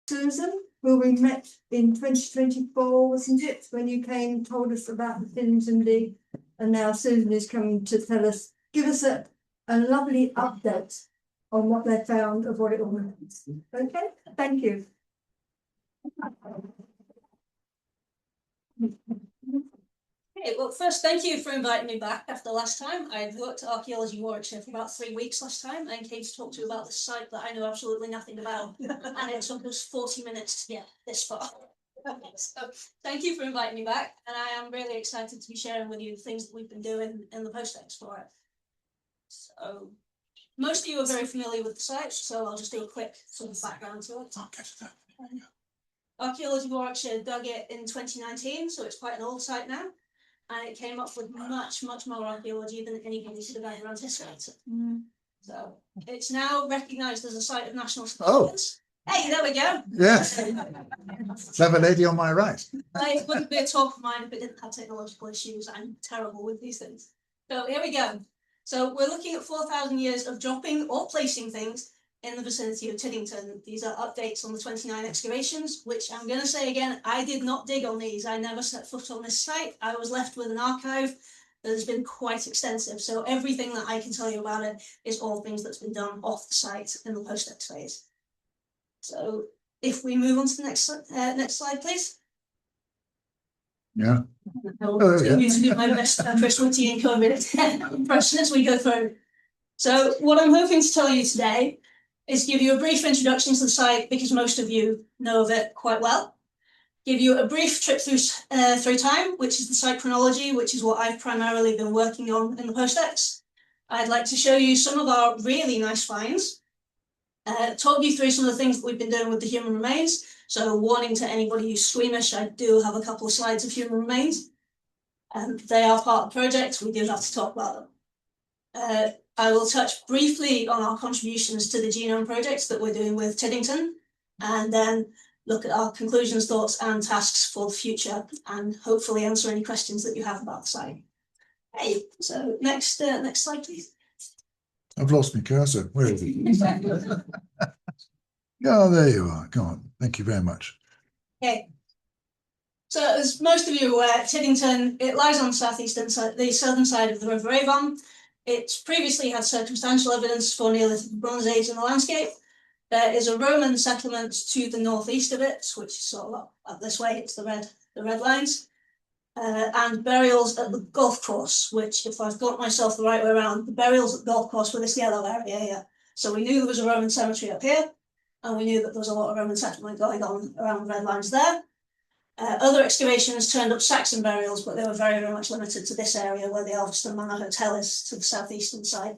Susan, who we met in 2024, wasn't it? When you came and told us about the Tiddington Dig. And now Susan is coming to give us a lovely update on what they found of what it all means. Okay, thank you. Okay, well, first, thank you for inviting me back after last time. I worked at Archaeology Warwickshire for about 3 weeks last time and came to talk to you about this site that I know absolutely nothing about. And it took us 40 minutes to get this far. So thank you for inviting me back. And I am really excited to be sharing with you the things that we've been doing in the post-ex for it. So most of you are very familiar with the site, so I'll just do a quick sort of background to it. Archaeology Warwickshire dug it in 2019, so it's quite an old site now. And it came up with much more archaeology than anybody should have ever anticipated. So it's now recognised as a site of national significance. Oh. Hey, there we go. Yes. Clever lady on my right. It wouldn't be a talk of mine if it didn't have technological issues. I'm terrible with these things. So here we go. So we're looking at 4,000 years of dropping or placing things in the vicinity of Tiddington. These are updates on the 29 excavations, which I'm going to say again, I did not dig on these. I never set foot on this site. I was left with an archive that has been quite extensive. So everything that I can tell you about it is all things that's been done off the site in the post-ex phase. So if we move on to the next slide, please. Yeah. I'll continue to do my best Chris Whitty and COVID impression as we go through. So what I'm hoping to tell you today is give you a brief introduction to the site, because most of you know of it quite well. Give you a brief trip through time, which is the site chronology, which is what I've primarily been working on in the post-ex. I'd like to show you some of our really nice finds, talk you through some of the things that we've been doing with the human remains. So warning to anybody who's squeamish, I do have a couple of slides of human remains. They are part of the project, we do have to talk about them. I will touch briefly on our contributions to the genome projects that we're doing with Tiddington, and then look at our conclusions, thoughts, and tasks for the future, and hopefully answer any questions that you have about the site. Hey, so next slide, please. I've lost my cursor. Where is it? Oh, there you are. Go on. Thank you very much. Okay. So as most of you are aware, Tiddington, it lies on the southeastern side, the southern side of the River Avon. It's previously had circumstantial evidence for Neolithic Bronze Age in the landscape. There is a Roman settlement to the northeast of it, which is sort of up this way. It's the red lines, and burials at the golf course. Which, if I've got myself the right way around, the burials at the golf course were this yellow area here. So we knew there was a Roman cemetery up here, and we knew that there was a lot of Roman settlement going on around the red lines there. Other excavations turned up Saxon burials, but they were very much limited to this area where the Alveston Manor Hotel is, to the southeastern side.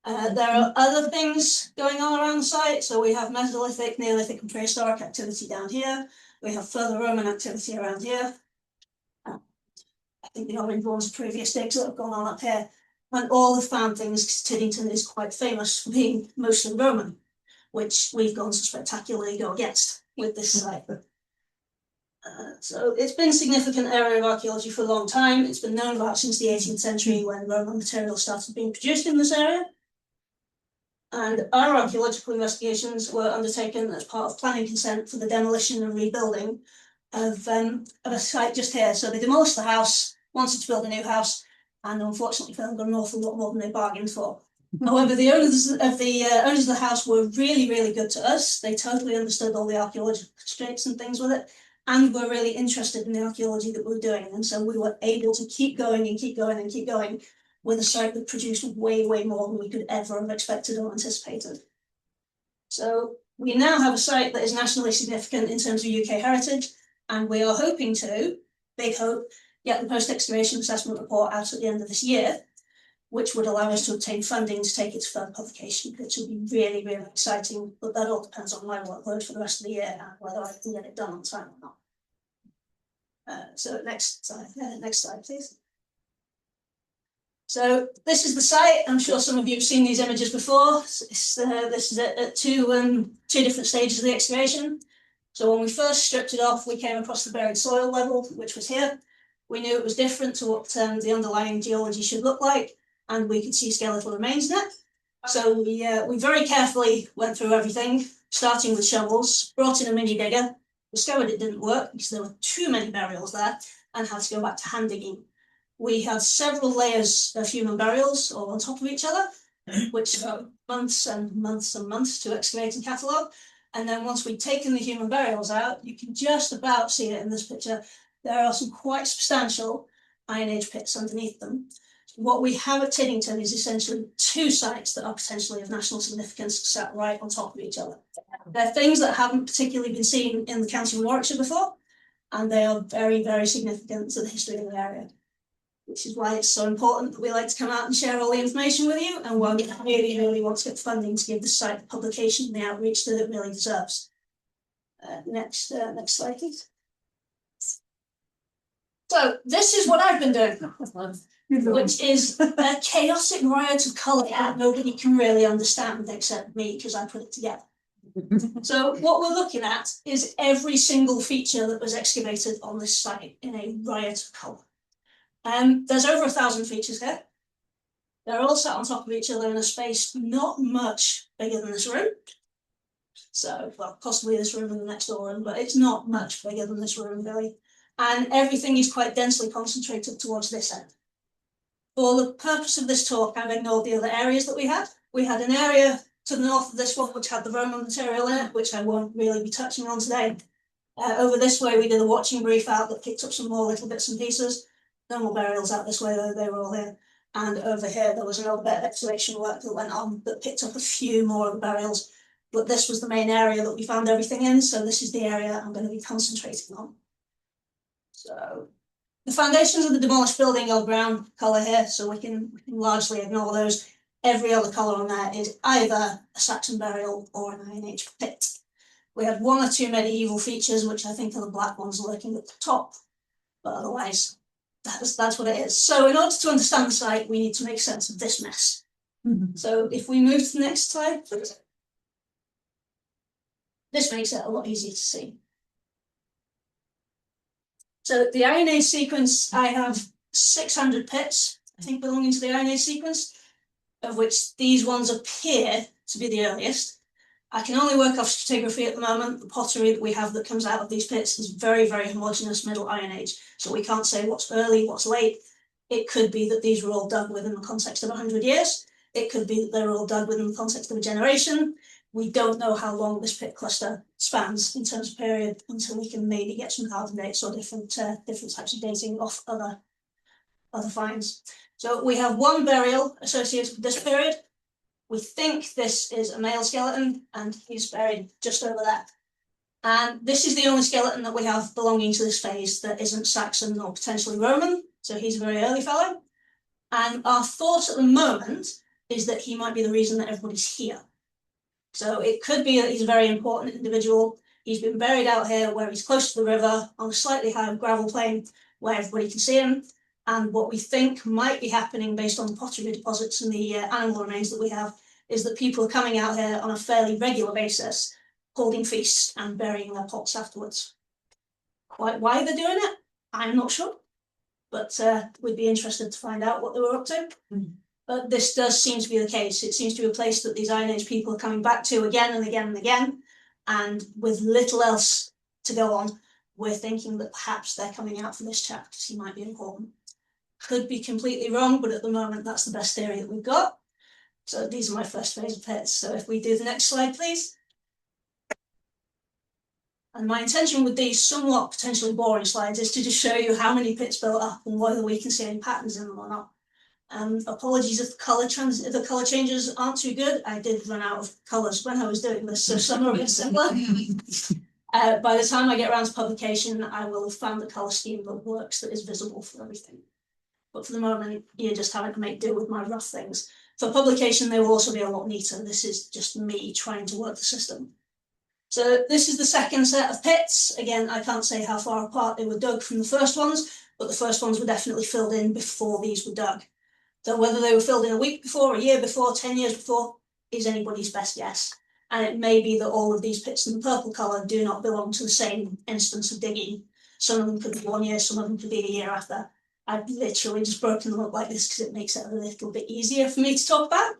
There are other things going on around the site. So we have Mesolithic, Neolithic, and prehistoric activity down here. We have further Roman activity around here. I think the orange ones are previous digs that have gone on up here. And all the found things, because Tiddington is quite famous for being mostly Roman, which we've gone to spectacularly go against with this site. So it's been a significant area of archaeology for a long time. It's been known about since the 18th century when Roman material started being produced in this area. And our archaeological investigations were undertaken as part of planning consent for the demolition and rebuilding of a site just here. So they demolished the house, wanted to build a new house, and unfortunately found an awful lot more than they bargained for. However, the owners of the house were really good to us. They totally understood all the archaeological constraints and things with it, and were really interested in the archaeology that we were doing. And so we were able to keep going with a site that produced way more than we could ever have expected or anticipated. So we now have a site that is nationally significant in terms of UK heritage, and we are hoping to, big hope, get the post-excavation assessment report out at the end of this year, which would allow us to obtain funding to take it to further publication, which will be really exciting. But that all depends on my workload for the rest of the year and whether I can get it done on time or not. So next slide, please. So this is the site. I'm sure some of you have seen these images before. This is at two different stages of the excavation. So when we first stripped it off, we came across the buried soil level, which was here. We knew it was different to what the underlying geology should look like, and we could see skeletal remains in it. So we very carefully went through everything, starting with shovels, brought in a mini digger, discovered it didn't work because there were too many burials there, and had to go back to hand digging. We had several layers of human burials all on top of each other, which took months and months and months to excavate and catalogue. And then once we'd taken the human burials out, you can just about see it in this picture, there are some quite substantial Iron Age pits underneath them. What we have at Tiddington is essentially two sites that are potentially of national significance sat right on top of each other. They're things that haven't particularly been seen in the county of Warwickshire before, and they are very, very significant to the history of the area, which is why it's so important that we like to come out and share all the information with you, and why we really, really want to get funding to give the site the publication and the outreach that it really deserves. Next slide, please. So this is what I've been doing, which is a chaotic riot of colour that nobody can really understand except me, because I put it together. So what we're looking at is every single feature that was excavated on this site in a riot of colour. There's over 1,000 features here. They're all sat on top of each other in a space not much bigger than this room. So, well, possibly this room and the next door room, but it's not much bigger than this room, really. And everything is quite densely concentrated towards this end. For the purpose of this talk, I've ignored the other areas that we had. We had an area to the north of this one which had the Roman material in it, which I won't really be touching on today. Over this way, we did a watching brief out that picked up some more little bits and pieces. No more burials out this way, though, they were all here. And over here, there was another bit of excavation work that went on that picked up a few more of the burials. But this was the main area that we found everything in, so this is the area I'm going to be concentrating on. So the foundations of the demolished building are brown colour here, so we can largely ignore those. Every other colour on there is either a Saxon burial or an Iron Age pit. We had one or two medieval features, which I think are the black ones lurking at the top, but otherwise that's what it is. So in order to understand the site, we need to make sense of this mess. So if we move to the next slide, please. This makes it a lot easier to see. So the Iron Age sequence, I have 600 pits, I think, belonging to the Iron Age sequence, of which these ones appear to be the earliest. I can only work off stratigraphy at the moment. The pottery that we have that comes out of these pits is very, very homogeneous Middle Iron Age. So we can't say what's early, what's late. It could be that these were all dug within the context of 100 years. It could be that they were all dug within the context of a generation. We don't know how long this pit cluster spans in terms of period until we can maybe get some carbon dates or different types of dating off other finds. So we have one burial associated with this period. We think this is a male skeleton, and he's buried just over there. And this is the only skeleton that we have belonging to this phase that isn't Saxon or potentially Roman. So he's a very early fellow. And our thought at the moment is that he might be the reason that everybody's here. So it could be that he's a very important individual. He's been buried out here where he's close to the river on a slightly higher gravel plain where everybody can see him. And what we think might be happening based on the pottery deposits and the animal remains that we have is that people are coming out here on a fairly regular basis, holding feasts and burying their pots afterwards. Quite why they're doing it, I'm not sure, but we'd be interested to find out what they were up to. But this does seem to be the case. It seems to be a place that these Iron Age people are coming back to again and again and again. And with little else to go on, we're thinking that perhaps they're coming out for this chap because he might be important. Could be completely wrong, but at the moment, that's the best theory that we've got. So these are my first phase of pits. So if we do the next slide, please. And my intention with these somewhat potentially boring slides is to just show you how many pits built up and whether we can see any patterns in them or not. Apologies if the colour changes aren't too good. I did run out of colours when I was doing this, so some are a bit similar. By the time I get around to publication, I will have found the colour scheme that works, that is visible for everything. But for the moment, you're just having to make do with my rough things. For publication, they will also be a lot neater. This is just me trying to work the system. So this is the second set of pits. Again, I can't say how far apart they were dug from the first ones, but the first ones were definitely filled in before these were dug. So whether they were filled in a week before, a year before, 10 years before, is anybody's best guess. And it may be that all of these pits in the purple colour do not belong to the same instance of digging. Some of them could be 1 year, some of them could be a year after. I've literally just broken them up like this because it makes it a little bit easier for me to talk about.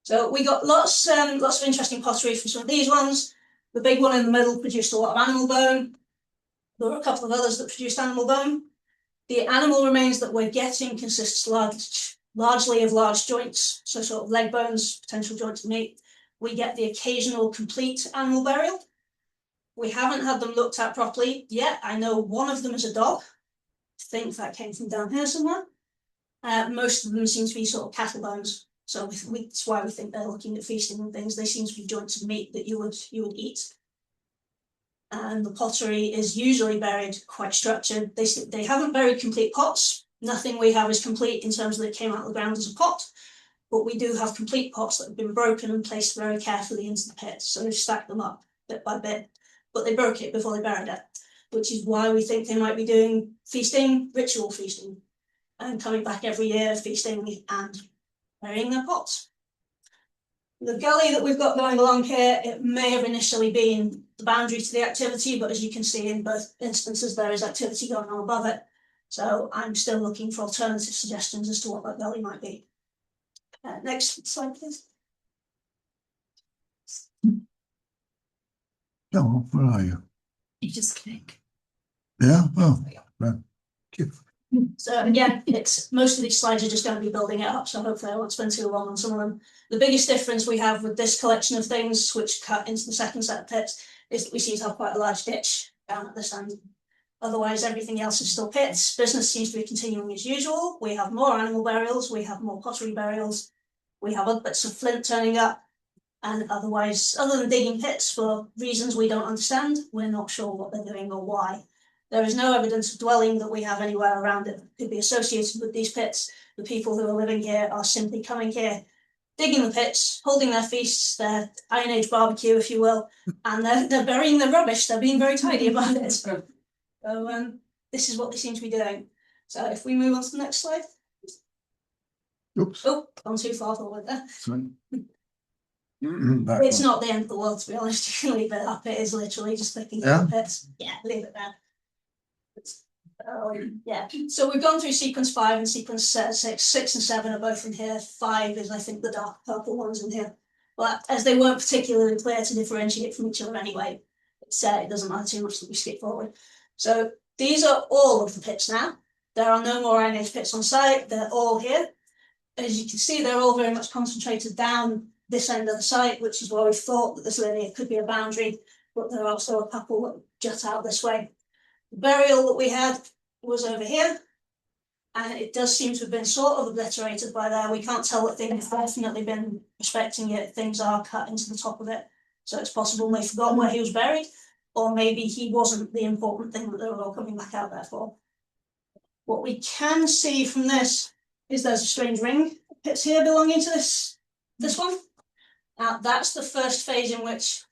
So we got lots of interesting pottery from some of these ones. The big one in the middle produced a lot of animal bone. There were a couple of others that produced animal bone. The animal remains that we're getting consists largely of large joints, so sort of leg bones, potential joints of meat. We get the occasional complete animal burial. We haven't had them looked at properly yet. I know one of them is a dog. I think that came from down here somewhere. Most of them seem to be sort of cattle bones. So that's why we think they're looking at feasting and things. They seem to be joints of meat that you would eat. And the pottery is usually buried quite structured. They haven't buried complete pots. Nothing we have is complete in terms of it came out of the ground as a pot, but we do have complete pots that have been broken and placed very carefully into the pit. So they've stacked them up bit by bit, but they broke it before they buried it, which is why we think they might be doing feasting, ritual feasting, and coming back every year, feasting and burying their pots. The gully that we've got going along here, it may have initially been the boundary to the activity, but as you can see in both instances, there is activity going on above it. So I'm still looking for alternative suggestions as to what that gully might be. Next slide, please. Oh, where are you? You just click. Yeah, oh, right. So again, it's most of these slides are just going to be building it up, so hopefully I won't spend too long on some of them. The biggest difference we have with this collection of things, which cut into the second set of pits, is that we seem to have quite a large ditch down at this end. Otherwise, everything else is still pits. Business seems to be continuing as usual. We have more animal burials, we have more pottery burials, we have other bits of flint turning up, and otherwise, other than digging pits for reasons we don't understand, we're not sure what they're doing or why. There is no evidence of dwelling that we have anywhere around it that could be associated with these pits. The people who are living here are simply coming here, digging the pits, holding their feasts, their Iron Age barbecue, if you will, and they're burying their rubbish. They're being very tidy about it. So this is what they seem to be doing. So if we move on to the next slide. Oops, Oh, gone too far forward there. sorry. It's not the end of the world, to be honest. You can leave it up. It is literally just clicking Yeah? the pits. Yeah, leave it there. Yeah, so we've gone through sequence 5 and sequence 6. 6 and 7 are both in here. 5 is, I think, the dark purple ones in here. But as they weren't particularly clear to differentiate from each other anyway, it doesn't matter too much that we skip forward. So these are all of the pits now. There are no more Iron Age pits on site. They're all here. As you can see, they're all very much concentrated down this end of the site, which is why we thought that this linear could be a boundary, but there are also a couple that jut out this way. The burial that we had was over here, and it does seem to have been sort of obliterated by there. We can't tell that they've definitely been respecting it. Things are cut into the top of it, so it's possible they forgot where he was buried, or maybe he wasn't the important thing that they were all coming back out there for. What we can see from this is there's a strange ring pits here belonging to this one. Now that's the first phase in which,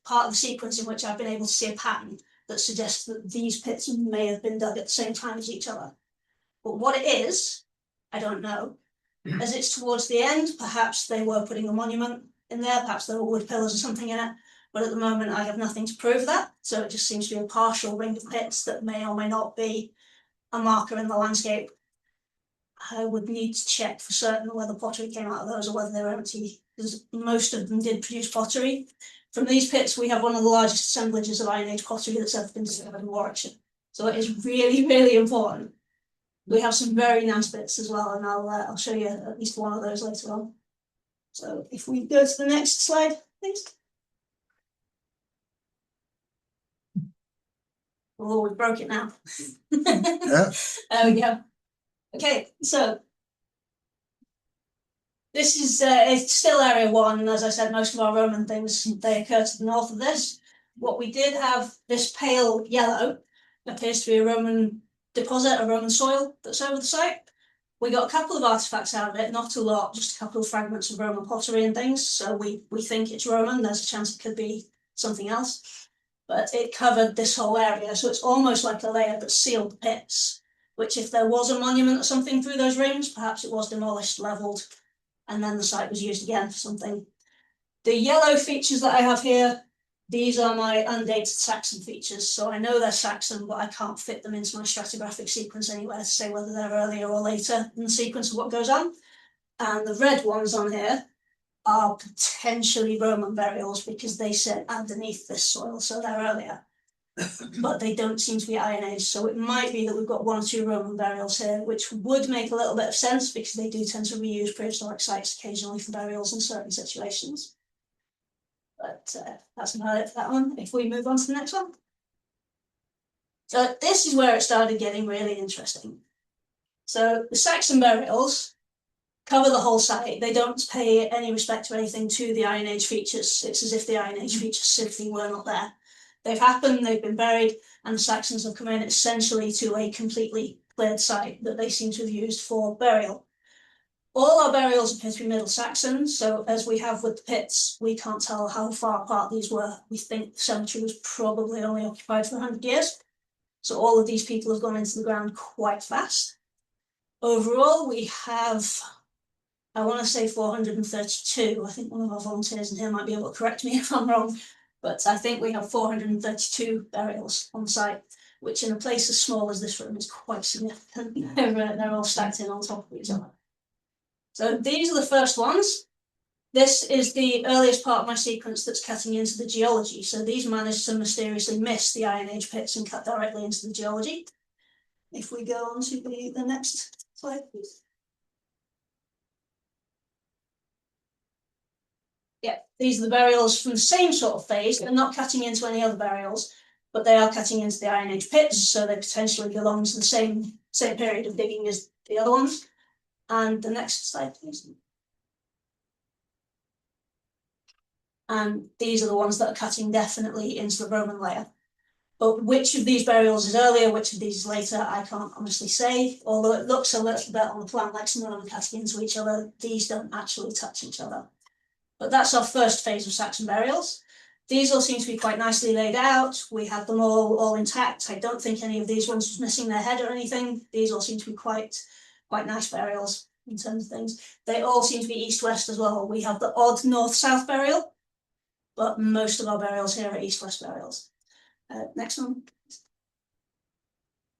part of the sequence in which I've been able to see a pattern that suggests that these pits may have been dug at the same time as each other. But what it is, I don't know. As it's towards the end, perhaps they were putting a monument in there, perhaps there were wood pillars or something in it, but at the moment I have nothing to prove that, so it just seems to be a partial ring of pits that may or may not be a marker in the landscape. I would need to check for certain whether pottery came out of those or whether they were empty, because most of them did produce pottery. From these pits, we have one of the largest assemblages of Iron Age pottery that's ever been discovered in Warwickshire. So it is really, really important. We have some very nice bits as well, and I'll show you at least one of those later on. So if we go to the next slide, please. Oh, we broke it now. Yeah. There we go. Okay, so this is it's still area 1. As I said, most of our Roman things, they occur to the north of this. What we did have, this pale yellow, appears to be a Roman deposit, a Roman soil that's over the site. We got a couple of artifacts out of it, not a lot, just a couple of fragments of Roman pottery and things. So we think it's Roman. There's a chance it could be something else. But it covered this whole area, so it's almost like a layer that sealed the pits, which if there was a monument or something through those rings, perhaps it was demolished, levelled, and then the site was used again for something. The yellow features that I have here, these are my undated Saxon features, so I know they're Saxon, but I can't fit them into my stratigraphic sequence anywhere to say whether they're earlier or later in the sequence of what goes on. And the red ones on here, are potentially Roman burials because they sit underneath this soil, so they're earlier. But they don't seem to be Iron Age, so it might be that we've got 1 or 2 Roman burials here, which would make a little bit of sense because they do tend to reuse prehistoric sites occasionally for burials in certain situations. But that's about it for that one. If we move on to the next one. So this is where it started getting really interesting. So the Saxon burials cover the whole site. They don't pay any respect or anything to the Iron Age features. It's as if the Iron Age features simply were not there. They've happened, they've been buried, and the Saxons have come in essentially to a completely cleared site that they seem to have used for burial. All our burials appear to be Middle Saxon, so as we have with the pits, we can't tell how far apart these were. We think the cemetery was probably only occupied for 100 years. So all of these people have gone into the ground quite fast. Overall, we have, I want to say 432. I think one of our volunteers in here might be able to correct me if I'm wrong, but I think we have 432 burials on site, which in a place as small as this room is quite significant. They're all stacked in on top of each other. So these are the first ones. This is the earliest part of my sequence that's cutting into the geology. So these managed to mysteriously miss the Iron Age pits and cut directly into the geology. If we go on to the next slide, please. Yeah, these are the burials from the same sort of phase. They're not cutting into any other burials, but they are cutting into the Iron Age pits, so they potentially belong to the same period of digging as the other ones. And the next slide, please. And these are the ones that are cutting definitely into the Roman layer. But which of these burials is earlier, which of these is later, I can't honestly say. Although it looks a little bit on the plan like some of them are cutting into each other, these don't actually touch each other. But that's our first phase of Saxon burials. These all seem to be quite nicely laid out. We have them all intact. I don't think any of these ones was missing their head or anything. These all seem to be quite nice burials in terms of things. They all seem to be east-west as well. We have the odd north-south burial, but most of our burials here are east-west burials. Next one.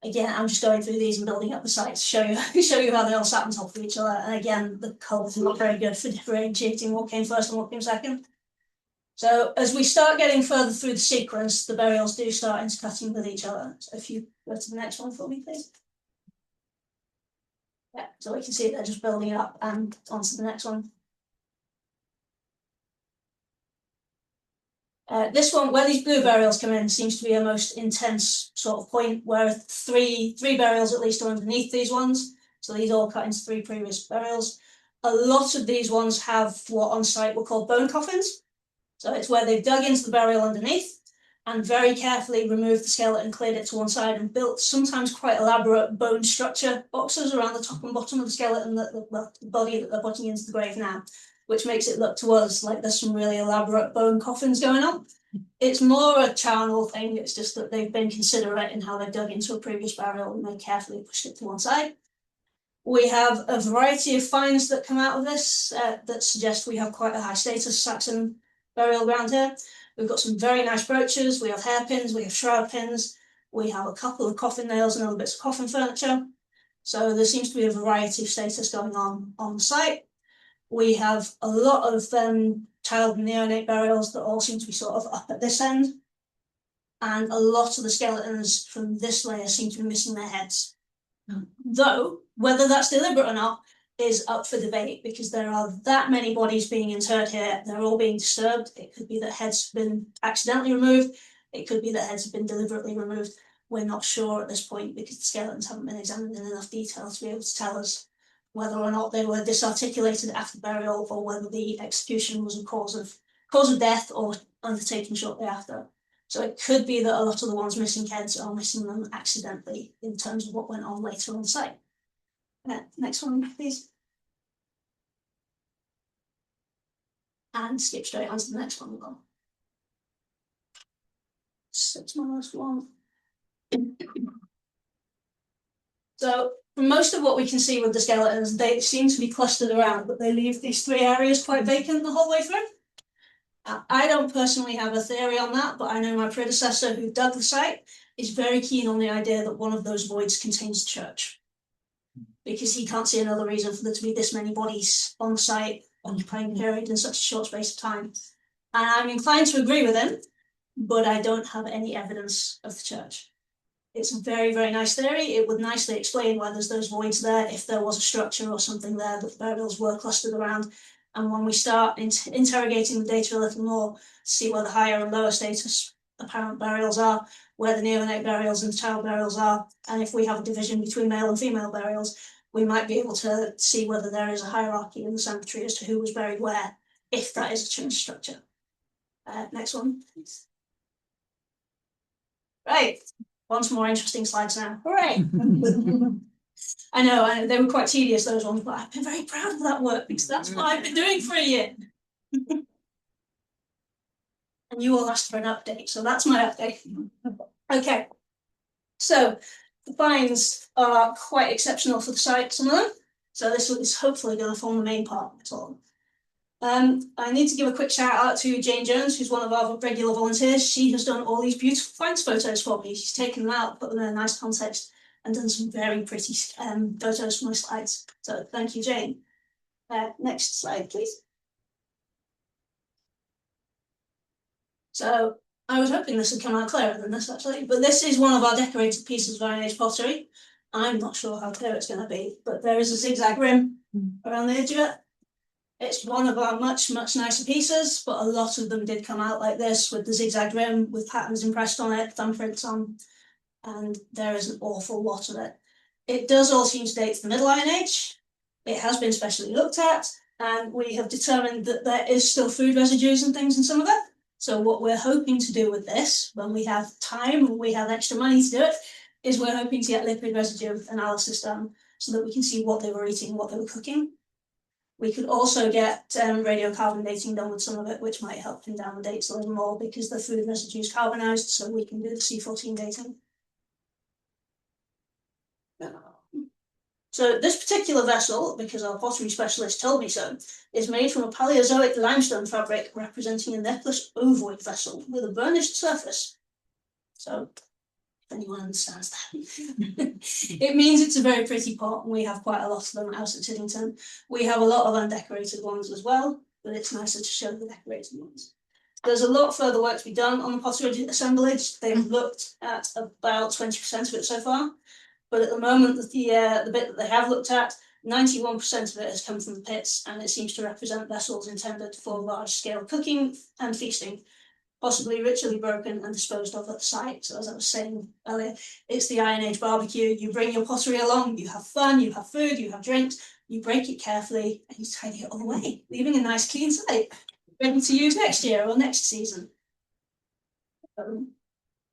Again, I'm just going through these and building up the sites to show you how they all sat on top of each other. And again, the colours are not very good for differentiating what came first and what came second. So as we start getting further through the sequence, the burials do start intercutting with each other. So if you go to the next one for me, please. Yeah, so we can see they're just building up and onto the next one. This one, where these blue burials come in, seems to be a most intense sort of point where three burials at least are underneath these ones. So these all cut into 3 previous burials. A lot of these ones have what on site were called bone coffins. So it's where they've dug into the burial underneath and very carefully removed the skeleton, cleared it to one side, and built sometimes quite elaborate bone structure boxes around the top and bottom of the skeleton, the body that they're putting into the grave now, which makes it look to us like there's some really elaborate bone coffins going on. It's more a charnel thing. It's just that they've been considerate in how they've dug into a previous burial and they carefully pushed it to one side. We have a variety of finds that come out of this that suggest we have quite a high status Saxon burial ground here. We've got some very nice brooches, we have hairpins, we have shroud pins, we have a couple of coffin nails and other bits of coffin furniture. So there seems to be a variety of status going on the site. We have a lot of child and neonate burials that all seem to be sort of up at this end. And a lot of the skeletons from this layer seem to be missing their heads. Though, whether that's deliberate or not is up for debate because there are that many bodies being interred here. They're all being disturbed. It could be that heads have been accidentally removed. It could be that heads have been deliberately removed. We're not sure at this point because the skeletons haven't been examined in enough detail to be able to tell us whether or not they were disarticulated after burial or whether the execution was a cause of death or undertaken shortly after. So it could be that a lot of the ones missing heads are missing them accidentally in terms of what went on later on site. Next one, please. And skip straight on to the next one. It's my last one. So from most of what we can see with the skeletons, they seem to be clustered around, but they leave these 3 areas quite vacant the whole way through. I don't personally have a theory on that, but I know my predecessor who dug the site is very keen on the idea that one of those voids contains church. Because he can't see another reason for there to be this many bodies on the site occupying period in such a short space of time. And I'm inclined to agree with him, but I don't have any evidence of the church. It's a very, very nice theory. It would nicely explain why there's those voids there, if there was a structure or something there that the burials were clustered around. And when we start interrogating the data a little more, see where the higher and lower status apparent burials are, where the neonate burials and the child burials are, and if we have a division between male and female burials, we might be able to see whether there is a hierarchy in the cemetery as to who was buried where, if that is a church structure. Next one, please. Right, one more interesting slides now. Hooray! I know they were quite tedious, those ones, but I've been very proud of that work because that's what I've been doing for a year. And you all asked for an update, so that's my update. Okay, so the finds are quite exceptional for the site, some of them. So this is hopefully going to form the main part of it all. I need to give a quick shout out to Jane Jones, who's one of our regular volunteers. She has done all these beautiful finds photos for me. She's taken them out, put them in a nice context, and done some very pretty photos for my slides. So thank you, Jane. Next slide, please. So I was hoping this would come out clearer than this, actually, but this is one of our decorated pieces of Iron Age pottery. I'm not sure how clear it's going to be, but there is a zigzag rim around the edge of it. It's one of our much nicer pieces, but a lot of them did come out like this with the zigzag rim, with patterns impressed on it, thumbprints on, and there is an awful lot of it. It does all seem to date to the Middle Iron Age. It has been specially looked at, and we have determined that there is still food residues and things in some of it. So what we're hoping to do with this, when we have time and we have extra money to do it, is we're hoping to get liquid residue analysis done so that we can see what they were eating, what they were cooking. We could also get radiocarbon dating done with some of it, which might help pin down the dates a little more because the food residue is carbonized, so we can do the C14 dating. So this particular vessel, because our pottery specialist told me so, is made from a Paleozoic limestone fabric representing a necklace ovoid vessel with a burnished surface. So if anyone understands that, it means it's a very pretty pot, and we have quite a lot of them out at Tiddington. We have a lot of undecorated ones as well, but it's nicer to show the decorated ones. There's a lot further work to be done on the pottery assemblage. They've looked at about 20% of it so far. But at the moment, the bit that they have looked at, 91% of it has come from the pits, and it seems to represent vessels intended for large-scale cooking and feasting, possibly ritually broken and disposed of at the site. So as I was saying earlier, it's the Iron Age barbecue. You bring your pottery along, you have fun, you have food, you have drinks, you break it carefully, and you tidy it all away, leaving a nice clean site, ready to use next year or next season.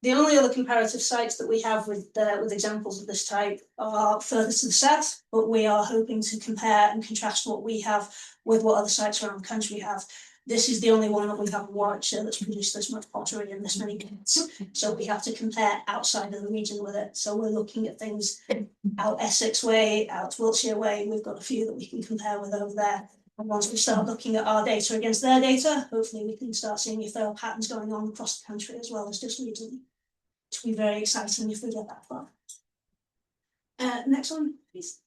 The only other comparative sites that we have with examples of this type are further to the south, but we are hoping to compare and contrast what we have with what other sites around the country have. This is the only one that we have in Warwickshire that's produced this much pottery in this many pits, so we have to compare outside of the region with it. So we're looking at things out Essex way, out Wiltshire way. We've got a few that we can compare with over there. And once we start looking at our data against their data, hopefully we can start seeing if there are patterns going on across the country as well as just regionally. Which will be very exciting if we get that far. Next one, please.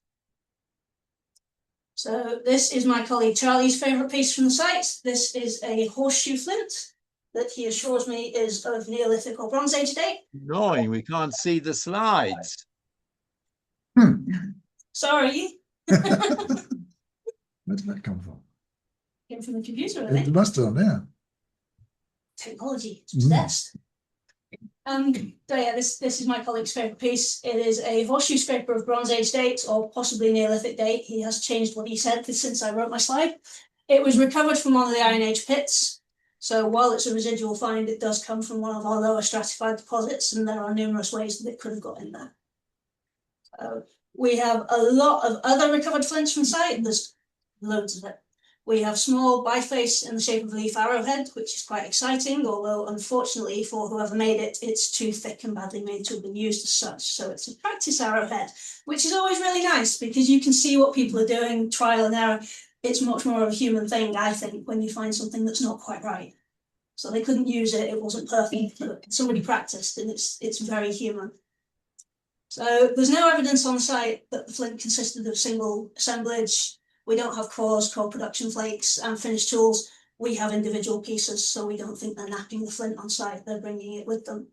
So this is my colleague Charlie's favourite piece from the site. This is a horseshoe flint that he assures me is of Neolithic or Bronze Age date. Annoying, we can't see the slides. Sorry. Where did that come from? Came from the computer, I It think. must have done, yeah. Technology, it's possessed. So yeah, this is my colleague's favourite piece. It is a horseshoe scraper of Bronze Age date or possibly Neolithic date. He has changed what he said since I wrote my slide. It was recovered from one of the Iron Age pits. So while it's a residual find, it does come from one of our lower stratified deposits, and there are numerous ways that it could have got in there. We have a lot of other recovered flints from site. There's loads of it. We have small biface in the shape of a leaf arrowhead, which is quite exciting, although unfortunately for whoever made it, it's too thick and badly made to have been used as such. So it's a practice arrowhead, which is always really nice because you can see what people are doing, trial and error. It's much more of a human thing, I think, when you find something that's not quite right. So they couldn't use it, it wasn't perfect, but somebody practiced, and it's very human. So there's no evidence on site that the flint consisted of single assemblage. We don't have cores, co-production flakes and finished tools. We have individual pieces, so we don't think they're napping the flint on site, they're bringing it with them.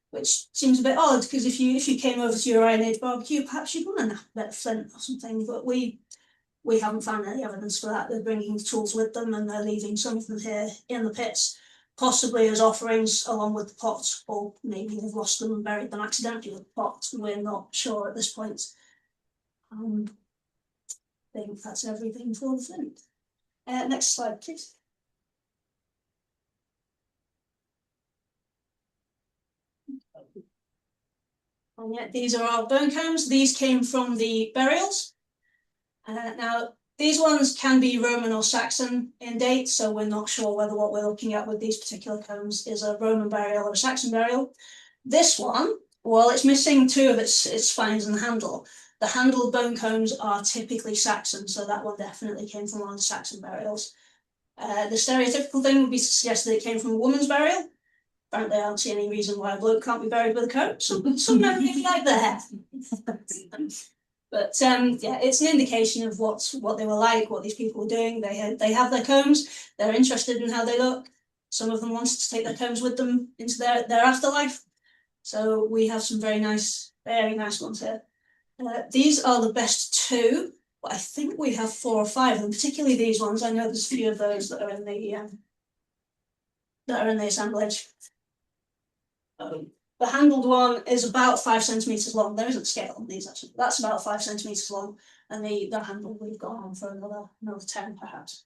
Which seems a bit odd, because if you came over to your Iron Age barbecue, perhaps you'd want to nap a bit of flint or something, but we haven't found any evidence for that. They're bringing the tools with them and they're leaving some of them here in the pits, possibly as offerings along with the pots, or maybe they've lost them and buried them accidentally with the pots. We're not sure at this point. I think that's everything for the flint. Next slide, please. And yet these are our bone combs. These came from the burials. Now, these ones can be Roman or Saxon in date, so we're not sure whether what we're looking at with these particular combs is a Roman burial or a Saxon burial. This one, well, it's missing two of its spines and the handle. The handled bone combs are typically Saxon, so that one definitely came from one of the Saxon burials. The stereotypical thing would be to suggest that it came from a woman's burial. Frankly, I don't see any reason why a bloke can't be buried with a coat. Some men really like their hair. But yeah, it's an indication of what they were like, what these people were doing. They have their combs. They're interested in how they look. Some of them wanted to take their combs with them into their afterlife. So we have some very nice ones here. These are the best two, but I think we have 4 or 5 of them, particularly these ones. I know there's a few of those that are in the assemblage. The handled one is about 5 centimeters long. There isn't scale on these actually. That's about 5 centimeters long, and the handle we've got on for another 10 perhaps.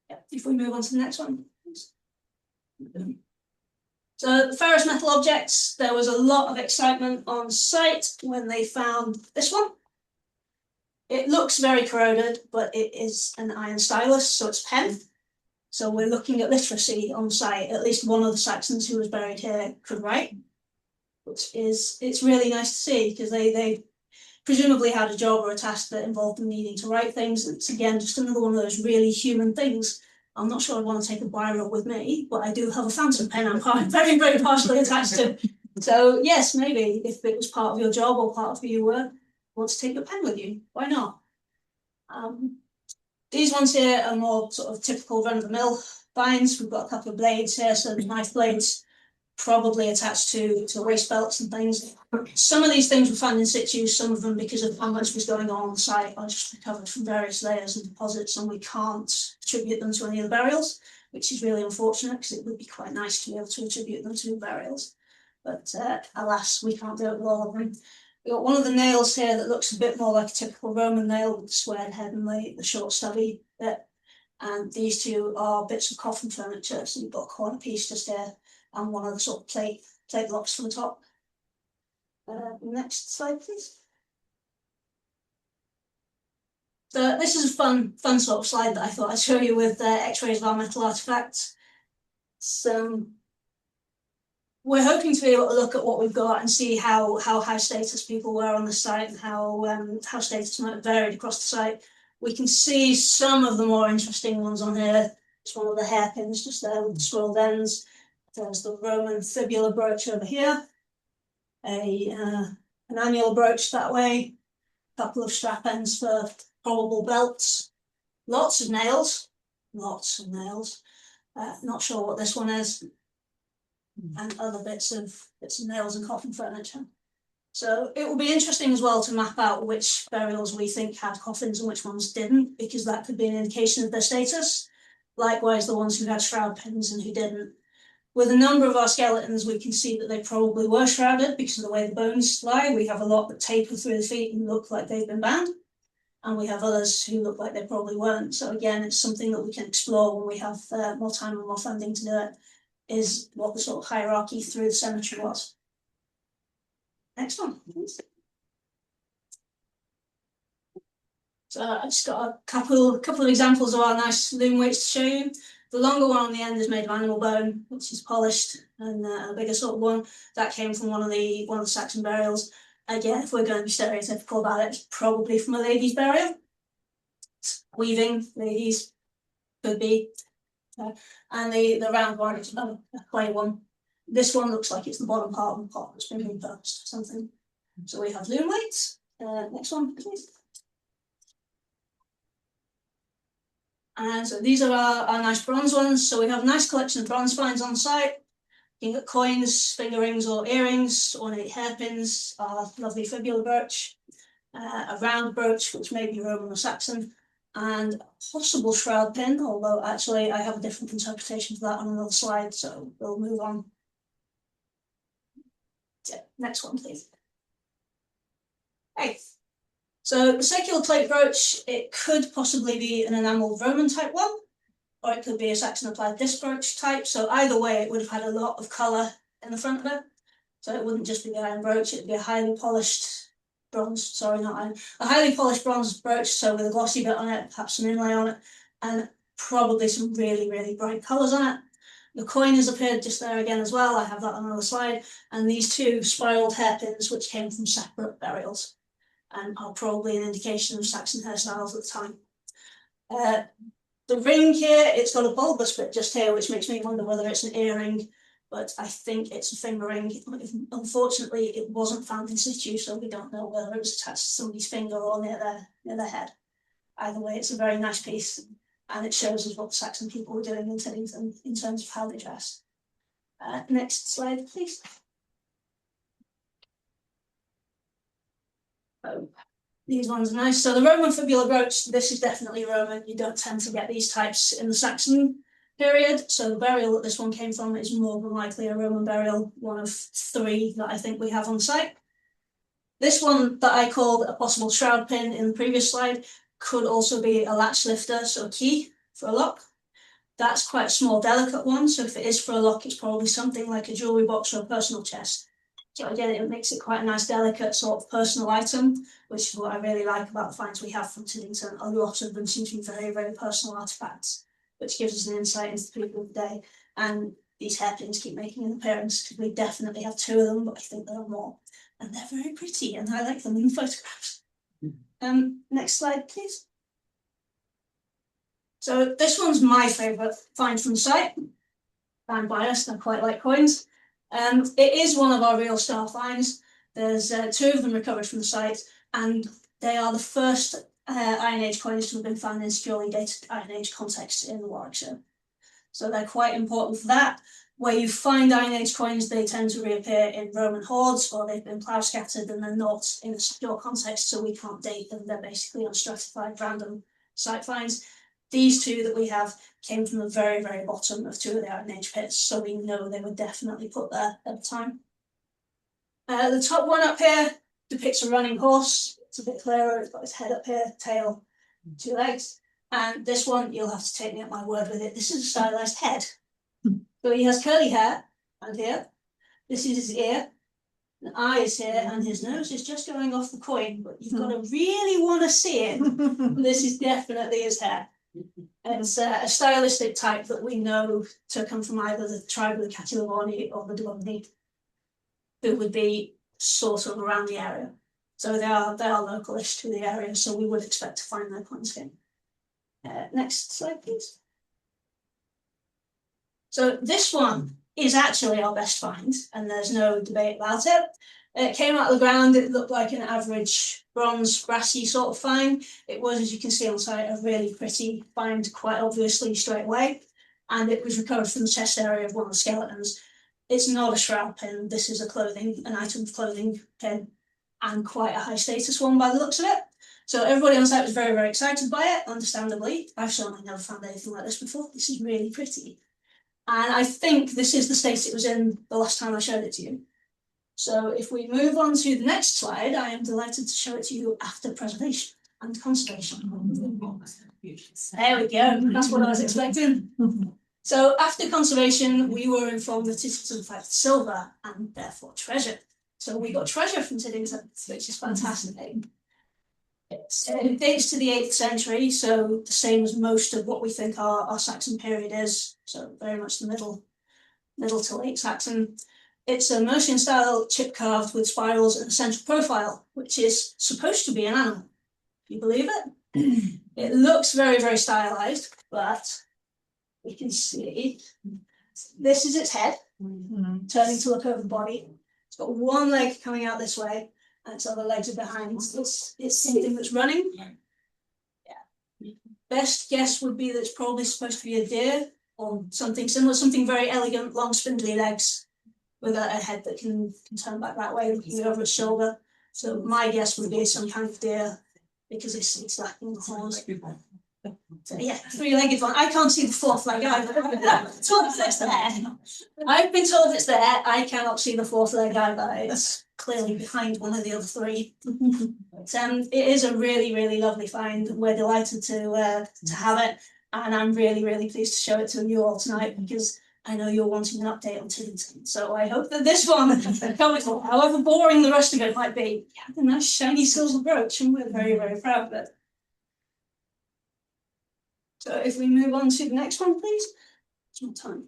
Yeah, if we move on to the next one, please. So the ferrous metal objects, there was a lot of excitement on site when they found this one. It looks very corroded, but it is an iron stylus, so it's pen. So we're looking at literacy on site. At least one of the Saxons who was buried here could write, which is, it's really nice to see, because they presumably had a job or a task that involved them needing to write things. It's again just another one of those really human things. I'm not sure I'd want to take a biro with me, but I do have a fountain pen I'm very, very partially attached to. So yes, maybe if it was part of your job or part of who you were, want to take your pen with you, why not? These ones here are more sort of typical run-of-the-mill finds. We've got a couple of blades here, so knife blades, probably attached to waist belts and things. Some of these things were found in situ, some of them, because of how much was going on the site, are just recovered from various layers and deposits, and we can't attribute them to any of the burials, which is really unfortunate, because it would be quite nice to be able to attribute them to burials. But alas, we can't do it with all of them. We've got one of the nails here that looks a bit more like a typical Roman nail, with the squared head and the short stubby bit. And these two are bits of coffin furniture, so you've got a corner piece just here, and one of the sort of plate blocks from the top. Next slide, please. So this is a fun sort of slide that I thought I'd show you with X-rays of our metal artifacts. So we're hoping to be able to look at what we've got and see how high status people were on the site, and how status might have varied across the site. We can see some of the more interesting ones on here. It's one of the hairpins just there with the scrolled ends. There's the Roman fibula brooch over here, an annular brooch that way, a couple of strap ends for probable belts, lots of nails. Not sure what this one is, and other bits of nails and coffin furniture. So it will be interesting as well to map out which burials we think had coffins and which ones didn't, because that could be an indication of their status. Likewise, the ones who had shroud pins and who didn't. With a number of our skeletons, we can see that they probably were shrouded because of the way the bones lie. We have a lot that taper through the feet and look like they've been bound, and we have others who look like they probably weren't. So again, it's something that we can explore when we have more time and more funding to do it, is what the sort of hierarchy through the cemetery was. Next one, please. So I've just got a couple of examples of our nice loom weights to show you. The longer one on the end is made of animal bone, which is polished, and a bigger sort of one that came from one of the Saxon burials. Again, if we're going to be stereotypical about it, it's probably from a lady's burial. Weaving, ladies, could be. And the round one is a clay one. This one looks like it's the bottom part of the pot that's been repurposed or something. So we have loom weights. Next one, please. And so these are our nice bronze ones. So we have a nice collection of bronze finds on site. You can get coins, finger rings or earrings, ornate hairpins, our lovely fibula brooch, a round brooch, which may be Roman or Saxon, and a possible shroud pin, although actually I have a different interpretation for that on another slide, so we'll move on. Yeah, next one, please. Okay. So the circular plate brooch, it could possibly be an enamelled Roman type one, or it could be a Saxon applied disc brooch type. So either way, it would have had a lot of colour in the front of it. So it wouldn't just be the iron brooch, it'd be a highly polished bronze, sorry, not iron, a highly polished bronze brooch, so with a glossy bit on it, perhaps some inlay on it, and probably some really, really bright colours on it. The coin has appeared just there again as well, I have that on another slide, and these two spiralled hairpins which came from separate burials and are probably an indication of Saxon hairstyles at the time. The ring here, it's got a bulbous bit just here, which makes me wonder whether it's an earring, but I think it's a finger ring. Unfortunately, it wasn't found in situ, so we don't know whether it was attached to somebody's finger or near their head. Either way, it's a very nice piece, and it shows us what the Saxon people were doing in Tiddington in terms of how they dressed. Next slide, please. These ones are nice. So the Roman fibula brooch, this is definitely Roman. You don't tend to get these types in the Saxon period. So the burial that this one came from is more than likely a Roman burial, one of 3 that I think we have on site. This one that I called a possible shroud pin in the previous slide could also be a latch lifter, so a key for a lock. That's quite a small, delicate one. So if it is for a lock, it's probably something like a jewellery box or a personal chest. So again, it makes it quite a nice, delicate sort of personal item, which is what I really like about the finds we have from Tiddington. A lot of them seem to be very, very personal artefacts, which gives us an insight into the people of the day. And these hairpins keep making an appearance, because we definitely have 2 of them, but I think there are more. And they're very pretty, and I like them in photographs. Next slide, please. So this one's my favourite find from the site. I'm biased, I quite like coins. It is one of our real star finds. There's 2 of them recovered from the site, and they are the first Iron Age coins to have been found in securely dated Iron Age context in Warwickshire. So they're quite important for that. Where you find Iron Age coins, they tend to reappear in Roman hoards, or they've been plough scattered and they're not in a secure context, so we can't date them. They're basically unstratified random site finds. These 2 that we have came from the very, very bottom of 2 of the Iron Age pits, so we know they were definitely put there at the time. The top one up here depicts a running horse. It's a bit clearer, it's got its head up here, tail, 2 legs. And this one, you'll have to take me at my word with it, this is a stylised head. So he has curly hair, and here, this is his ear, an eye is here, and his nose is just going off the coin, but you've got to really want to see it. This is definitely his hair. It's a stylistic type that we know to come from either the tribe of the Catilavoni or the Duomni, who would be sort of around the area. So they are localish to the area, so we would expect to find their coins here. Next slide, please. So this one is actually our best find, and there's no debate about it. It came out of the ground, it looked like an average bronze, brassy sort of find. It was, as you can see on site, a really pretty find, quite obviously straight away. And it was recovered from the chest area of one of the skeletons. It's not a shroud pin, this is an item of clothing pin, and quite a high status one by the looks of it. So everybody on site was very, very excited by it, understandably. I've certainly never found anything like this before. This is really pretty. And I think this is the state it was in the last time I showed it to you. So if we move on to the next slide, I am delighted to show it to you after preservation and conservation. There we go, that's what I was expecting. So after conservation, we were informed that it is in fact silver and therefore treasure. So we got treasure from Tiddington, which is fantastic. It dates to the 8th century, so the same as most of what we think our Saxon period is, so very much the middle to late Saxon. It's a Mercian style chip carved with spirals and a central profile, which is supposed to be an animal. Can you believe it? It looks very, very stylized, but we can see this is its head, turning to look over the body. It's got one leg coming out this way, and its other legs are behind. It's something that's running. Yeah. best guess would be that it's probably supposed to be a deer or something similar, something very elegant, long spindly legs with a head that can turn back that way, looking over its shoulder. So my guess would be some kind of deer because it's lacking the horns. So yeah, three-legged one. I can't see the fourth leg either. Told it's there. I've been told it's there. I cannot see the fourth leg either. It's clearly behind one of the other three. But, it is a really, really lovely find. We're delighted to have it, and I'm really, really pleased to show it to you all tonight because I know you're wanting an update on Tiddington. So I hope that this one, however boring the rest of it might be, you have a nice shiny silver brooch, and we're very, very proud of it. So if we move on to the next one, please. It's more time.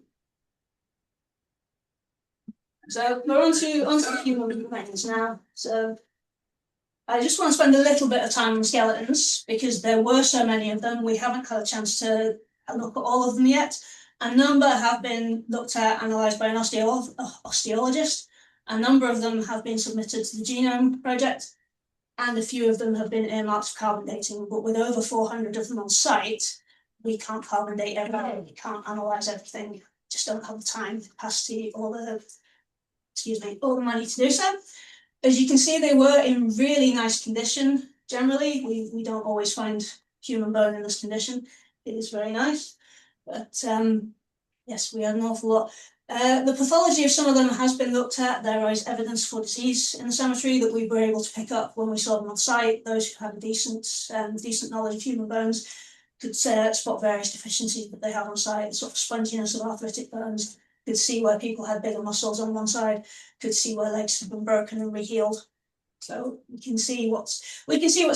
So we're on to the human remains now. So I just want to spend a little bit of time on skeletons because there were so many of them. We haven't had a chance to look at all of them yet. A number have been looked at, analysed by an osteologist. A number of them have been submitted to the Genome Project, and a few of them have been earmarked for carbon dating. But with over 400 of them on site, we can't carbon date everything. We can't analyse everything. Just don't have the time, the capacity, or the money to do so. As you can see, they were in really nice condition. Generally, we don't always find human bone in this condition. It is very nice. But yes, we had an awful lot. The pathology of some of them has been looked at. There is evidence for disease in the cemetery that we were able to pick up when we saw them on site. Those who had a decent knowledge of human bones could spot various deficiencies that they have on site, sort of sponginess of arthritic bones, could see where people had bigger muscles on one side, could see where legs had been broken and rehealed. So we can see what's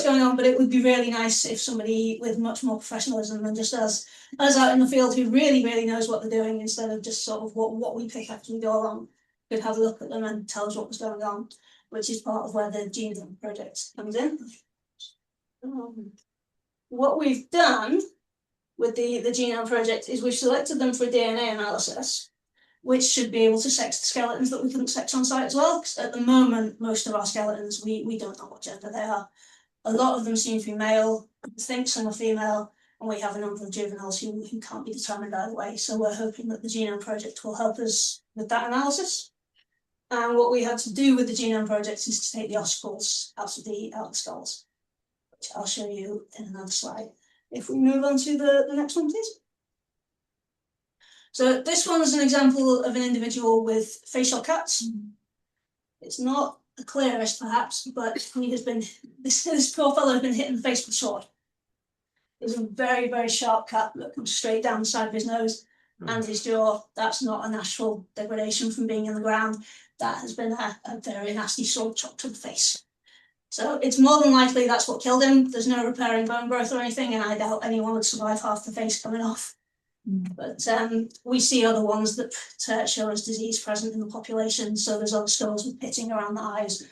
going on, but it would be really nice if somebody with much more professionalism than just us out in the field who really, really knows what they're doing instead of just sort of what we pick up as we go along, could have a look at them and tell us what was going on, which is part of where the Genome Project comes in. What we've done with the Genome Project is we've selected them for DNA analysis, which should be able to sex the skeletons that we couldn't sex on site as well, because at the moment, most of our skeletons, we don't know what gender they are. A lot of them seem to be male, I think some are female, and we have a number of juveniles who can't be determined either way. So we're hoping that the Genome Project will help us with that analysis. And what we had to do with the Genome Project is to take the ossicles out of the skulls, which I'll show you in another slide. If we move on to the next one, please. So this one is an example of an individual with facial cuts. It's not the clearest, perhaps, but he has been, this poor fellow has been hit in the face with a sword. It's a very, very sharp cut that comes straight down the side of his nose and his jaw. That's not a natural degradation from being in the ground. That has been a very nasty sword chop to the face. So it's more than likely that's what killed him. There's no repairing bone growth or anything, and I doubt anyone would survive half the face coming off. But we see other ones that show us disease present in the population. So there's other skulls with pitting around the eyes,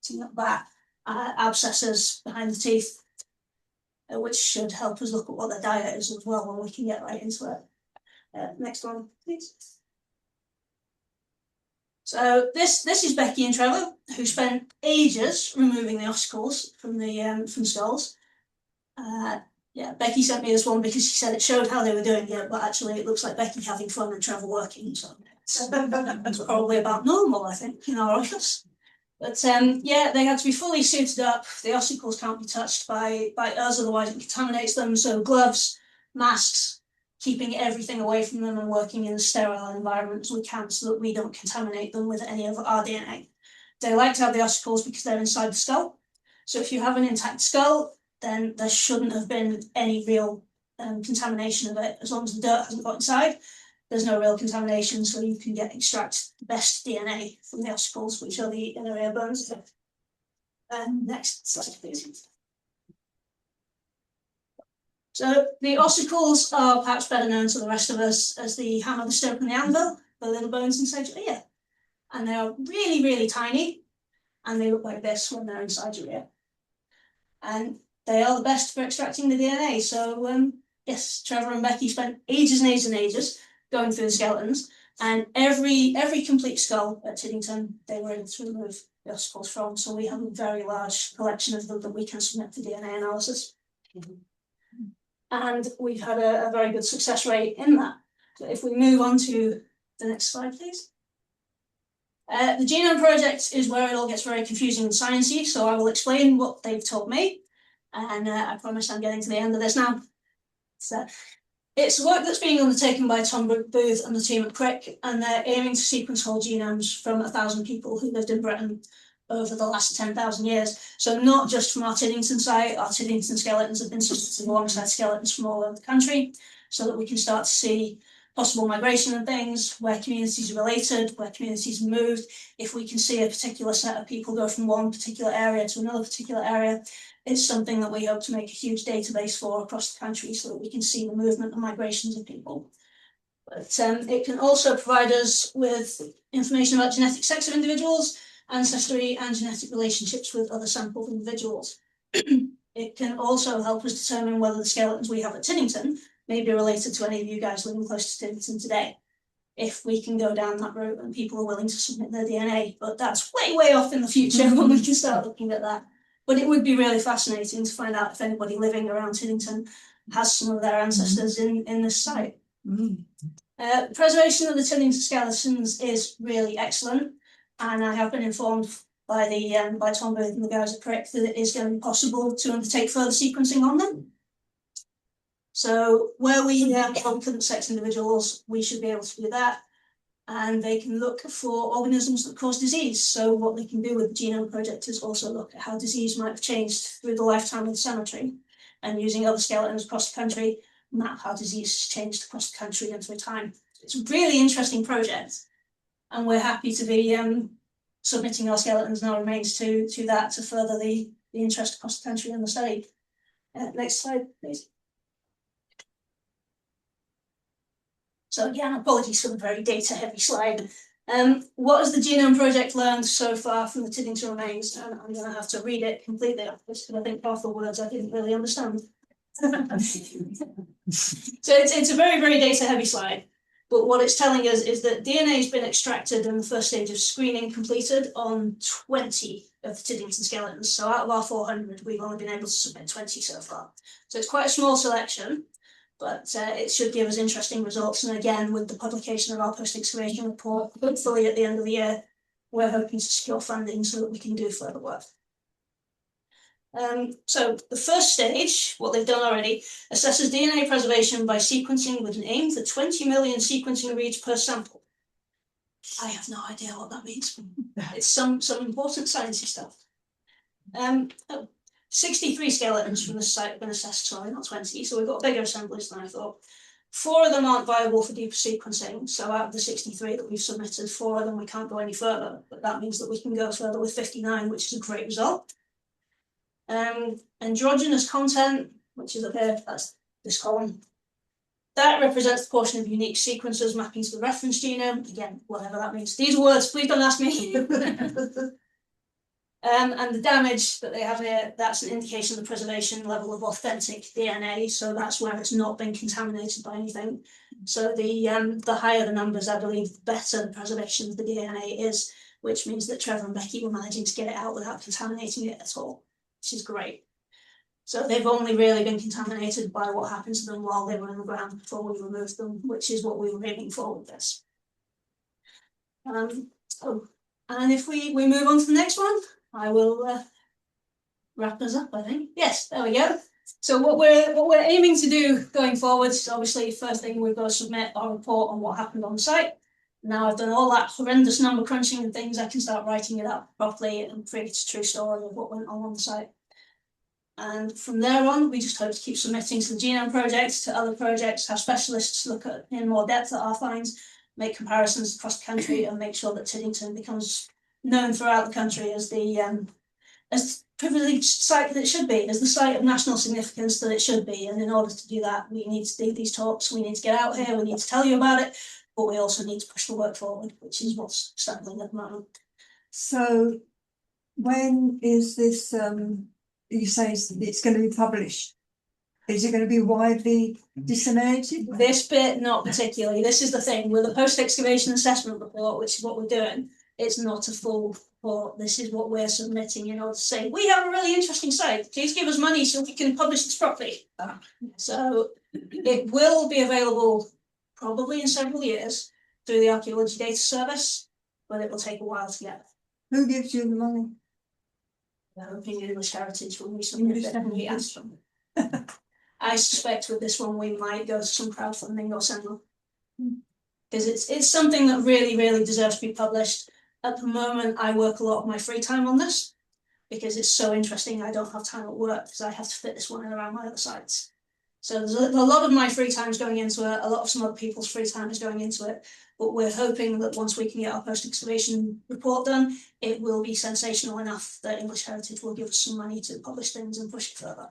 pitting up back, abscesses behind the teeth, which should help us look at what their diet is as well when we can get right into it. Next one, please. So this is Becky and Trevor, who spent ages removing the ossicles from the skulls. Yeah, Becky sent me this one because she said it showed how they were doing it, but actually it looks like Becky having fun and Trevor working, so it's probably about normal, I think, in our office. But yeah, they had to be fully suited up. The ossicles can't be touched by us, otherwise it contaminates them. So gloves, masks, keeping everything away from them and working in a sterile environment as we can so that we don't contaminate them with any of our DNA. They like to have the ossicles because they're inside the skull. So if you have an intact skull, then there shouldn't have been any real contamination of it. As long as the dirt hasn't got inside, there's no real contamination, so you can extract the best DNA from the ossicles, which are the inner ear bones. Next slide, please. So the ossicles are perhaps better known to the rest of us as the hammer, the stoke, and the anvil, the little bones inside your ear. And they are really, really tiny, and they look like this when they're inside your ear. And they are the best for extracting the DNA. So yes, Trevor and Becky spent ages and ages and ages going through the skeletons, and every complete skull at Tiddington they were able to remove the ossicles from. So we have a very large collection of them that we can submit for DNA analysis. and we've had a very good success rate in that. So if we move on to the next slide, please. The Genome Project is where it all gets very confusing and sciencey, so I will explain what they've told me, and I promise I'm getting to the end of this now. So, it's work that's being undertaken by Tom Booth and the team at Crick, and they're aiming to sequence whole genomes from 1,000 people who lived in Britain over the last 10,000 years. So not just from our Tiddington site, our Tiddington skeletons have been sequenced alongside skeletons from all over the country, so that we can start to see possible migration and things, where communities are related, where communities have moved. If we can see a particular set of people go from one particular area to another particular area, it's something that we hope to make a huge database for across the country so that we can see the movement and migrations of people. But it can also provide us with information about genetic sex of individuals, ancestry and genetic relationships with other sampled individuals. It can also help us determine whether the skeletons we have at Tiddington may be related to any of you guys living close to Tiddington today, if we can go down that route and people are willing to submit their DNA. But that's way off in the future when we can start looking at that. But it would be really fascinating to find out if anybody living around Tiddington has some of their ancestors in this site. Preservation of the Tiddington skeletons is really excellent, and I have been informed by by Tom Booth and the guys at Crick that it is going to be possible to undertake further sequencing on them. So where we have concurrent sex individuals, we should be able to do that, and they can look for organisms that cause disease. So what they can do with the Genome Project is also look at how disease might have changed through the lifetime of the cemetery, and using other skeletons across the country, map how disease has changed across the country and through time. It's a really interesting project, and we're happy to be submitting our skeletons and our remains to that to further the interest across the country in the study. Next slide, please. So again, apologies for the very data-heavy slide. What has the Genome Project learned so far from the Tiddington remains? And I'm going to have to read it completely off this because I think half the words I didn't really understand. So it's a very data-heavy slide. But what it's telling us is that DNA has been extracted in the first stage of screening completed on 20 of the Tiddington skeletons. So out of our 400, we've only been able to submit 20 so far. So it's quite a small selection, but it should give us interesting results. And again, with the publication of our post-excavation report, hopefully at the end of the year, we're hoping to secure funding so that we can do further work. So the first stage, what they've done already, assesses DNA preservation by sequencing with an aim for 20 million sequencing reads per sample. I have no idea what that means. It's some important sciencey stuff. 63 skeletons from this site have been assessed, sorry, not 20, so we've got bigger assemblies than I thought. 4 of them aren't viable for deeper sequencing, so out of the 63 that we've submitted, 4 of them we can't go any further, but that means that we can go further with 59, which is a great result. Androgynous content, which is up here, that's this column. That represents the portion of unique sequences mapping to the reference genome. Again, whatever that means. These words, please don't ask me. And the damage that they have here, that's an indication of the preservation level of authentic DNA. So that's where it's not been contaminated by anything. So the higher the numbers, I believe, the better the preservation of the DNA is, which means that Trevor and Becky were managing to get it out without contaminating it at all, which is great. So they've only really been contaminated by what happened to them while they were in the ground before we removed them, which is what we were aiming for with this. And if we move on to the next one, I will wrap us up, I think. Yes, there we go. So what we're aiming to do going forward is obviously first thing we've got to submit our report on what happened on site. Now I've done all that horrendous number crunching and things, I can start writing it up properly and create a true story of what went on the site. And from there on, we just hope to keep submitting to the Genome Project, to other projects, have specialists look at in more depth at our finds, make comparisons across the country, and make sure that Tiddington becomes known throughout the country as the privileged site that it should be, as the site of national significance that it should be. And in order to do that, we need to do these talks, we need to get out here, we need to tell you about it, but we also need to push the work forward, which is what's starting at the moment. So when is this, you say it's going to be published? Is it going to be widely disseminated? This bit, not particularly. This is the thing with the post-excavation assessment report, which is what we're doing. It's not a full report. This is what we're submitting in order to say, we have a really interesting site. Please give us money so we can publish this properly. So it will be available probably in several years through the Archaeology Data Service, but it will take a while to get. Who gives you the money? We're hoping English Heritage when we submit it and we ask them. I suspect with this one we might go to some crowdfunding or similar. Because it's something that really, really deserves to be published. At the moment, I work a lot of my free time on this because it's so interesting. I don't have time at work because I have to fit this one in around my other sites. So there's a lot of my free time is going into it. A lot of some other people's free time is going into it. But we're hoping that once we can get our post-excavation report done, it will be sensational enough that English Heritage will give us some money to publish things and push it further.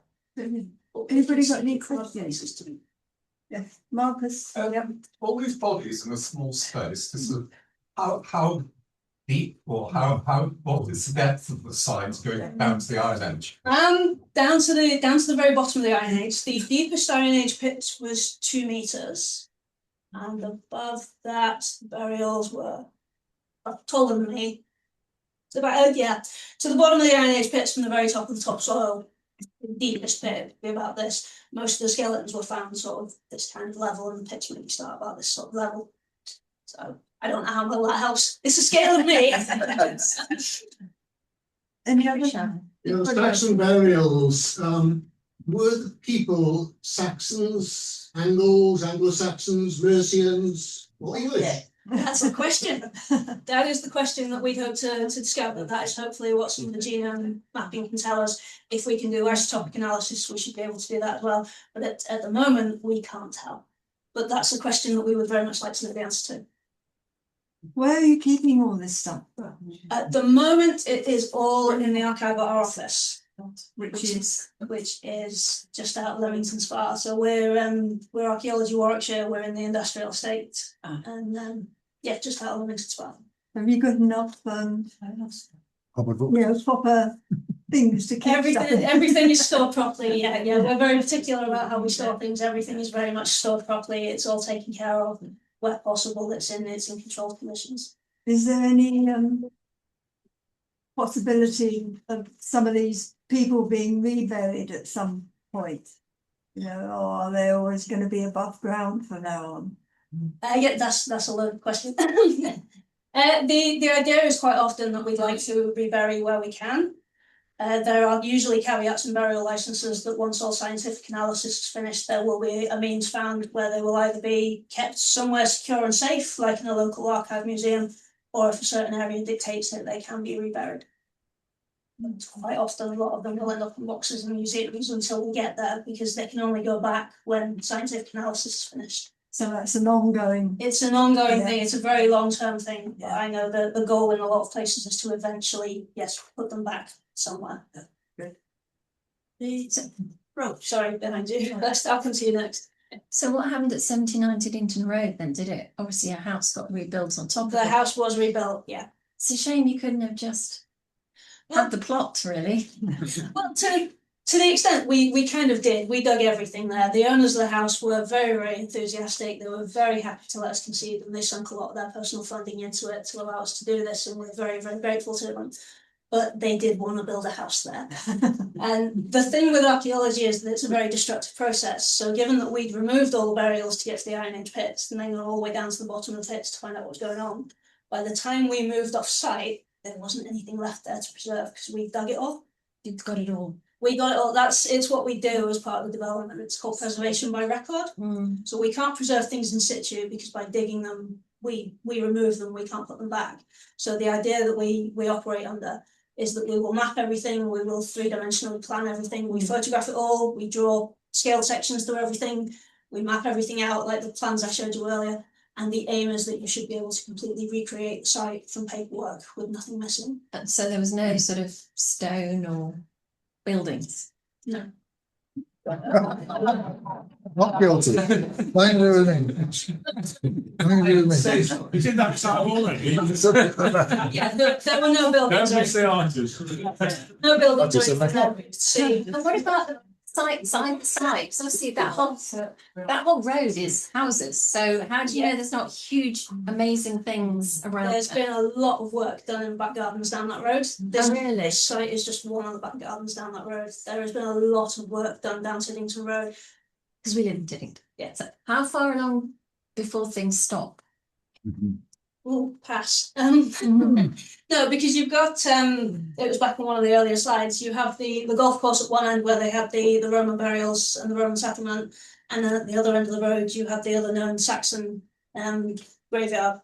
Anybody got any questions? Yes, Marcus. All these bodies in a small space, this is how deep or what is the depth of the site going down to the Iron Age? Down to the very bottom of the Iron Age. The deepest Iron Age pit was 2 meters, and above that the burials were taller than me. So about to the bottom of the Iron Age pits from the very top of the topsoil. The deepest pit would be about this. Most of the skeletons were found sort of this kind of level, and the pits maybe start about this sort of level. So I don't know how well that helps. It's a scale of me. Any other? The Saxon burials, were the people Saxons, Angles, Anglo-Saxons, Mercians, or English? That's the question. That is the question that we hope to discover. That is hopefully what some of the genome mapping can tell us. If we can do isotopic analysis, we should be able to do that as well. But at the moment, we can't tell. But that's a question that we would very much like to know the answer to. Where are you keeping all this stuff? At the moment, it is all in the archive at our office, Which is just out of Leamington Spa. So we're Archaeology Warwickshire. We're in the industrial estate, and just out of Leamington Spa. have you got enough Proper proper things to keep stuff in? Everything is stored properly. Yeah. We're very particular about how we store things. Everything is very much stored properly. It's all taken care of where possible. It's in controlled conditions. Is there any possibility of some of these people being reburied at some point? Or are they always going to be above ground from now on? That's a loaded question. The idea is quite often that we'd like to rebury where we can. There are usually caveats and burial licenses that once all scientific analysis is finished, there will be a means found where they will either be kept somewhere secure and safe, like in a local archive museum, or if a certain area dictates that they can be reburied. But quite often, a lot of them will end up in boxes in museums until we get there, because they can only go back when scientific analysis is finished. So that's an ongoing. It's an ongoing Yeah. thing. It's a very long-term thing. But Yeah. I know that the goal in a lot of places is to eventually, put them back somewhere. Good. Sorry, behind you. I'll come to you next. So what happened at 79 Diddington Road then? Did it? Obviously a house got rebuilt on top of The it. house was rebuilt, yeah. It's a shame you couldn't have just had the plot, really. Well, to the extent we kind of did, we dug everything there. The owners of the house were very, very enthusiastic. They were very happy to let us concede, and they sunk a lot of their personal funding into it to allow us to do this, and we're very, very grateful to them. But they did want to build a house there. And the thing with archaeology is that it's a very destructive process. So given that we'd removed all the burials to get to the Iron Age pits, and then gone all the way down to the bottom of the pits to find out what was going on, by the time we moved off site, there wasn't anything left there to preserve because we dug it all. You've got it all. We got it all. It's what we do as part of the development. It's called preservation by record. So we can't preserve things in situ because by digging them, we remove them, we can't put them back. So the idea that we operate under is that we will map everything, we will 3-dimensionally plan everything, we photograph it all, we draw scale sections through everything, we map everything out like the plans I showed you earlier. And the aim is that you should be able to completely recreate the site from paperwork with nothing missing. And so there was no sort of stone or buildings. No. Not guilty. Nothing to do with me. Nothing to do with me. You did that time already. Yeah, there were no buildings. Don't miss the artist. No buildings Just or a anything there for you to see. And what about side by side, 'cause obviously that whole road is houses, so how do you know there's not huge, amazing things around There's there? been a lot of work done in back gardens down that road. This Oh, really? site is just one of the back gardens down that road. There has been a lot of work done down Tiddington Road. Because we live in Tiddington. Yeah. So how far along before things stop? We'll pass. No, because you've got it was back on one of the earlier slides, you have the golf course at one end where they had the Roman burials and the Roman settlement, and then at the other end of the road you have the other known Saxon graveyard.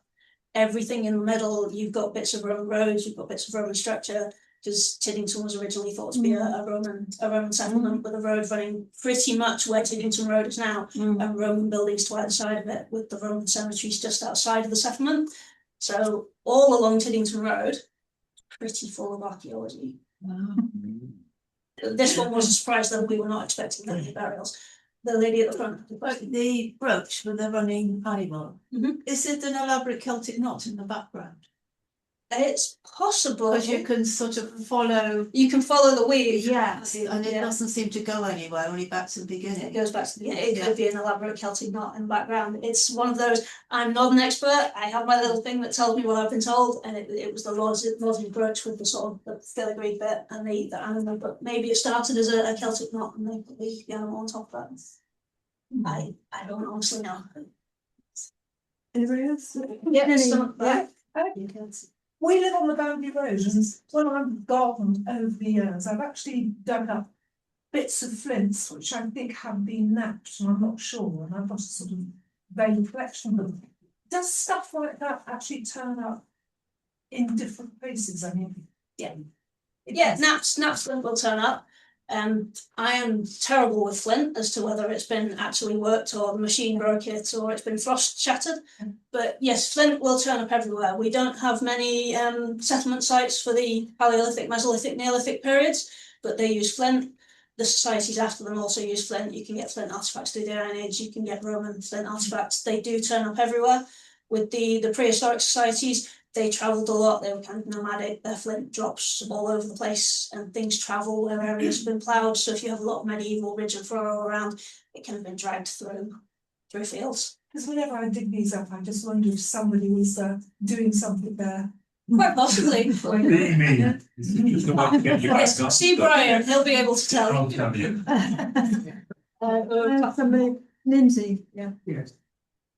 Everything in the middle, you've got bits of Roman roads, you've got bits of Roman structure, because Tiddington was originally thought to be a Roman settlement with a road running pretty much where Tiddington Road is now, and Roman buildings to either side of it, with the Roman cemeteries just outside of the settlement. So all along Tiddington Road, pretty full of archaeology. This one was a surprise that we were not expecting that many burials. The lady at the front. The brooch with the running animal, Mhm. is it an elaborate Celtic knot in the background? It's possible. Because you can sort of follow. You can follow the weave. Yes, and it Yeah. doesn't seem to go anywhere, only back to the It beginning. goes back to the beginning. It could be an elaborate Celtic knot in the background. It's one of those, I'm not an expert, I have my little thing that tells me what I've been told, and it was the Lord's brooch with the sort of the filigree bit and the animal, but maybe it started as a Celtic knot and they put the animal on top of that. I don't honestly know. Anybody else? Yeah, Really? so, Yeah. you can see. We live on the Boundary Road, and when I've gardened over the years, I've actually dug up bits of flints which I think have been napped, and I'm not sure, and I've got a sort of vague collection of them. Does stuff like that actually turn up in different places? I mean, Yeah. it Yeah, does. naps flint will turn up. I am terrible with flint as to whether it's been actually worked or the machine broke it or it's been frost shattered. But yes, flint will turn up everywhere. We don't have many settlement sites for the Paleolithic, Mesolithic, Neolithic periods, but they use flint. The societies after them also use flint. You can get flint artifacts through the Iron Age, you can get Roman flint artifacts. They do turn up everywhere. With the prehistoric societies, they travelled a lot, they were kind of nomadic, their flint drops all over the place and things travel where areas have been ploughed, so if you have a lot of medieval ridge and furrow around, it can have been dragged through fields. Because whenever I dig these up, I just wonder if somebody was doing something there. Quite possibly. Yes, see Brian, he'll be able to tell you. Somebody, Lindsay, yeah. Yes,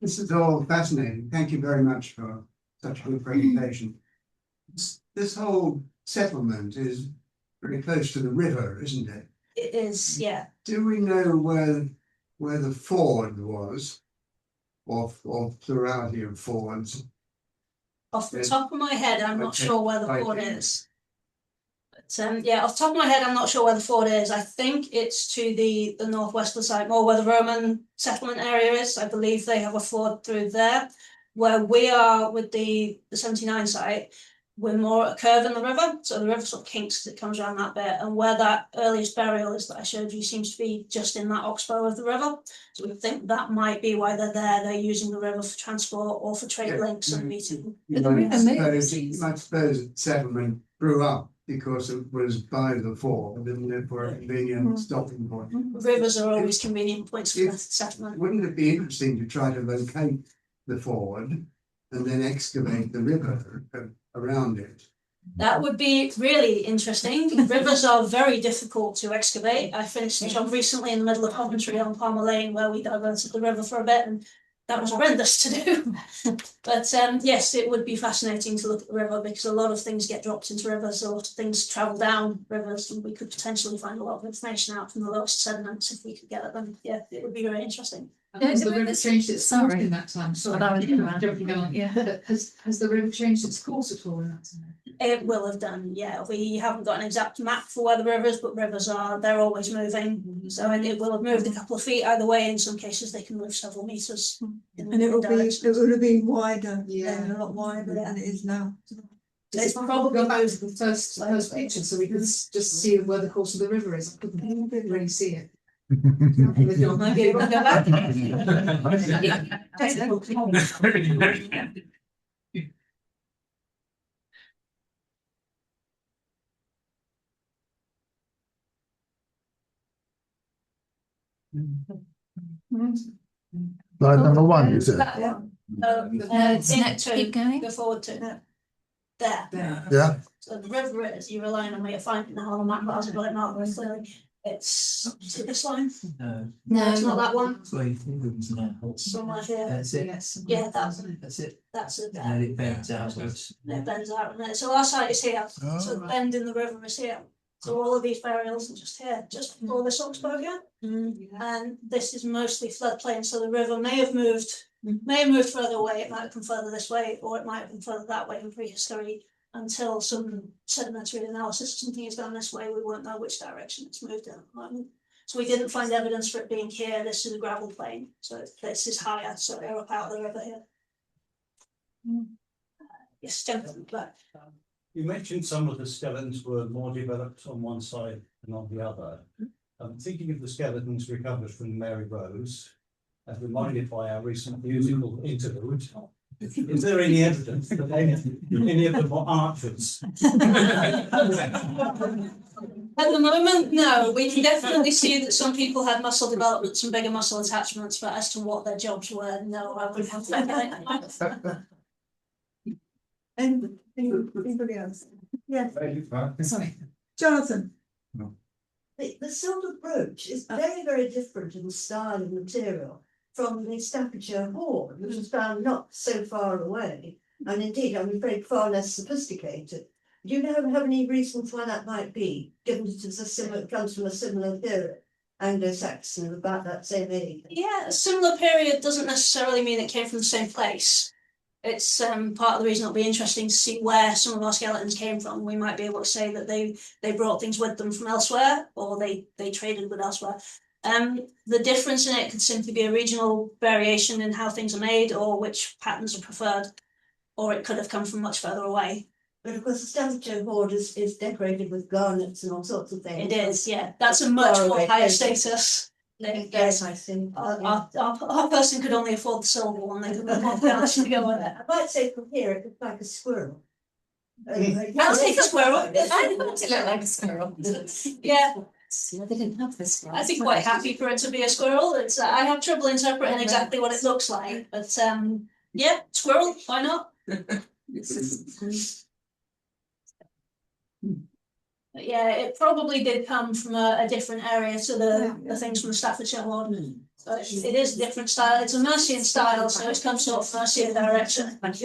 this is all fascinating. Thank you very much for such a good presentation. This whole settlement is very close to the river, isn't it? It is, yeah. Do we know where the ford was, or plurality of fords? Off the top of my head, I'm not Okay. sure where the Thank ford you. is. But yeah, off the top of my head, I'm not sure where the ford is. I think it's to the northwest of the site, more where the Roman settlement area is. I believe they have a ford through there. Where we are with the 79 site, we're more at a curve in the river, so the river sort of kinks as it comes around that bit, and where that earliest burial is that I showed you seems to be just in that oxbow of the river. So we think that might be why they're there. They're using the river for transport or for trade Yeah. links and meeting. You might suppose that settlement grew up because it was by the ford, and therefore a convenient stopping point. Rivers are always convenient points for the settlement. Wouldn't it be interesting to try to locate the ford and then excavate the river around it? That would be really interesting. Rivers are very difficult to excavate. I finished a job recently in the middle of Coventry on Palmer Lane where we diverted the river for a bit, and that was horrendous to do. But yes, it would be fascinating to look at the river because a lot of things get dropped into rivers, a lot of things travel down rivers, and we could potentially find a lot of information out from the lowest sediments if we could get at them. Yeah, it would be very interesting. Has the river changed its course in that time? Sorry, that was jumping on. Yeah. Has the river changed its course at all in that time? It will have done, yeah. We haven't got an exact map for where the river is, but rivers they're always moving. So it will have moved a couple of feet either way. In some cases, they can move several meters. And it would have been wider, Yeah. then, a lot wider than it is now. It's Probably probably go back to the first picture so we can just see where the course of the river is. I couldn't really see it. maybe we'll go back. Slide number one, you said. That one. No, it's next, keep going. Go forward to there. Yeah, So the river is, you're relying on me to find it now on the map, but as I've got it marked very clearly. It's to this line. No, it's not that one. Somewhere here. That's it. Yeah, that's it. that's it. And then it bends outwards. It bends out, and then so our site is here. So the bend in the river is here. So all of these burials are just here, just before this Oxbow here. And this is mostly floodplain, so the river may have moved further away, it might have come further this way, or it might have been further that way in prehistory. Until some sedimentary analysis or something is done this way, we won't know which direction it's moved in at the moment. So we didn't find evidence for it being here. This is a gravel plain, so this is higher, so they're up out of the river here. Yes, gentlemen, but You mentioned some of the skeletons were more developed on one side than on the other. I'm thinking of the skeletons recovered from Mary Rose, as reminded by our recent musical interlude. Is there any evidence that any of them were archers? at the moment, no. We can definitely see that some people had muscle development, some bigger muscle attachments, but as to what their jobs were, no, I wouldn't have to speculate. Anybody else? Yes, Sorry. Jonathan. The silver brooch is very, very different in style and material from the Staffordshire hoard, which was found not so far away, and indeed, I'm afraid, far less sophisticated. Do you know have any reasons why that might be, given it is a similar, comes from a similar period, Anglo-Saxon, about that same age? Yeah, a similar period doesn't necessarily mean it came from the same place. It's part of the reason it'll be interesting to see where some of our skeletons came from. We might be able to say that they brought things with them from elsewhere, or they traded with elsewhere. The difference in it could simply be a regional variation in how things are made or which patterns are preferred, or it could have come from much further away. But of course, the Staffordshire hoard is decorated with garnets and all sorts of things. It is, yeah. That's a much more higher status. Yes, I think. Our person could only afford the silver one, they couldn't afford the garnish to go with it. I might say from here, it looks like a squirrel. I'll take a squirrel. I thought it looked like a squirrel. Yeah. Yeah, they didn't have this. I'd be quite happy for it to be a squirrel. It's I have trouble interpreting exactly what it looks like, but yeah, squirrel, why not? But yeah, it probably did come from a different area to the things from the Staffordshire hoard. But it is a different style. It's a Mercian style, so it's come sort of Mercian direction. It's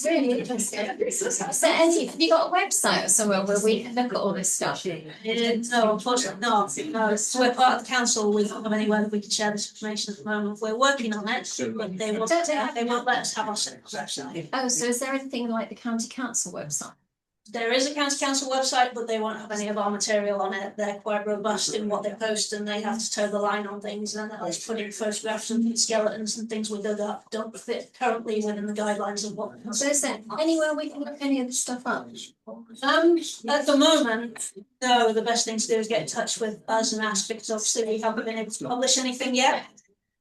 really interesting. Is there any, have you got a website or somewhere where we can look at all this stuff? No, unfortunately not. No, so we're part of the council. We don't have anywhere that we can share this information at the moment. We're working on it, but they won't let us have our website. Oh, so is there anything like the county council website? There is a county council website, but they won't have any of our material on it. They're quite robust in what they post, and they have to toe the line on things. And that is putting photographs and skeletons and things we dug up don't fit currently within the guidelines of what. So is there anywhere we can look any of this stuff up? At the moment, no. The best thing to do is get in touch with us and ask, because obviously we haven't been able to publish anything yet.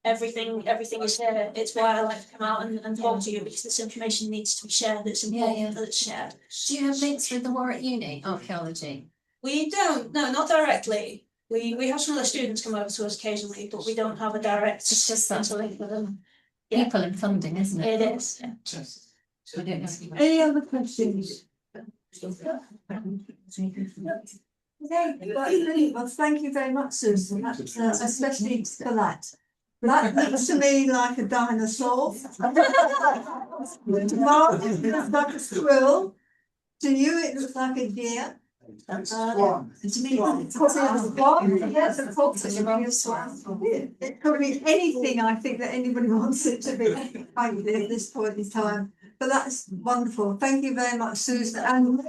Everything is here. It's why I like to come out and talk to you, because this information needs to be shared. It's important that it's shared. Do you have links with the Warwick Uni Archaeology? We don't, no, not directly. We have some of the students come over to us occasionally, but we don't have a direct. It's just that link with them. People and funding, isn't it? It is. Yeah. We don't know. Any other questions? Okay, well, thank you very much, Susan, especially for that. That looks to me like a dinosaur. To Mark, it looks like a squirrel. To you, it looks like a deer. To me, it's a swan. Yes, a fox. It could be anything, I think, that anybody wants it to be at this point in time. But that's wonderful. Thank you very much, Susan. And